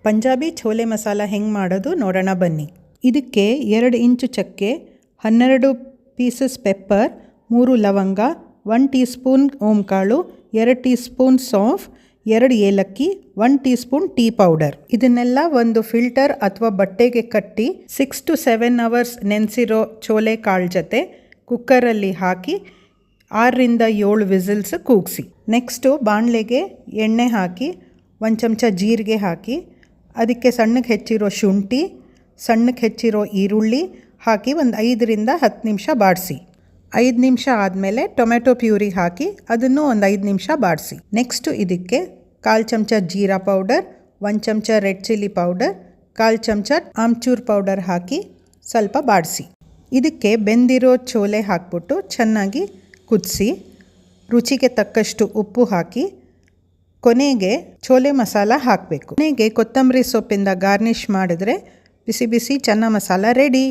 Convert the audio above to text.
ಪಂಜಾಬಿ ಛೋಲೆ ಮಸಾಲ ಹೆಂಗೆ ಮಾಡೋದು ನೋಡೋಣ ಬನ್ನಿ. ಇದಕ್ಕೆ 2 ಇಂಚು ಚಕ್ಕೆ, 12 ಪೀಸಸ್ ಪೆಪ್ಪರ್, 3 ಲವಂಗ, 1 ಟೀ ಸ್ಪೂನ್ ಓಂಕಾಳು, 2 ಟೀ ಸ್ಪೂನ್ ಸೌಂಫ್, 2 ಏಲಕ್ಕಿ, 1 ಟೀ ಸ್ಪೂನ್ ಟೀ ಪೌಡರ್. ಇದನ್ನೆಲ್ಲ ಒಂದು ಫಿಲ್ಟರ್ ಅಥವಾ ಬಟ್ಟೆಗೆ ಕಟ್ಟಿ 6 to 7 hours ನೆನೆಸಿರೋ ಛೋಲೆ ಕಾಳು ಜೊತೆ ಕುಕ್ಕರಲ್ಲಿ ಹಾಕಿ 6ರಿಂದ 7 ವಿಸಿಲ್ಸ್ ಕೂಗಿಸಿ. ನೆಕ್ಸ್ಟು ಬಾಣಲೆಗೆ ಎಣ್ಣೆ ಹಾಕಿ 1 ಚಮಚ ಜೀರಿಗೆ ಹಾಕಿ ಅದಕ್ಕೆ ಸಣ್ಣಗೆ ಹೆಚ್ಚಿರೋ ಶುಂಠಿ, ಸಣ್ಣಗೆ ಹೆಚ್ಚಿರೋ ಈರುಳ್ಳಿ ಹಾಕಿ ಒಂದು 5ರಿಂದ 10 ನಿಮಿಷ ಬಾಡಿಸಿ. 5 ನಿಮಿಷ ಆದಮೇಲೆ ಟೊಮೆಟೊ ಪ್ಯೂರಿ ಹಾಕಿ ಅದನ್ನು ಒಂದು 5 ನಿಮಿಷ ಬಾಡಿಸಿ. ನೆಕ್ಸ್ಟು ಇದಕ್ಕೆ 1/4 ಚಮಚ ಜೀರಾ ಪೌಡರ್, 1 ಚಮಚ ರೆಡ್ ಚಿಲ್ಲಿ ಪೌಡರ್, 1/4 ಚಮಚ ಆಮ್ಚೂರ್ ಪೌಡರ್ ಹಾಕಿ ಸ್ವಲ್ಪ ಬಾಡಿಸಿ. ಇದಕ್ಕೆ ಬೆಂದಿರೋ ಛೋಲೆ ಹಾಕ್ಬಿಟ್ಟು ಚೆನ್ನಾಗಿ ಕುದಿಸಿ, ರುಚಿಗೆ ತಕ್ಕಷ್ಟು ಉಪ್ಪು ಹಾಕಿ ಕೊನೆಗೆ ಛೋಲೆ ಮಸಾಲ ಹಾಕಬೇಕು. ಕೊನೆಗೆ ಕೊತ್ತಂಬರಿ ಸೊಪ್ಪಿಂದ ಗಾರ್ನಿಷ್ ಮಾಡಿದ್ರೆ ಬಿಸಿ ಬಿಸಿ ಚೆನ್ನ ಮಸಾಲ ರೆಡಿ.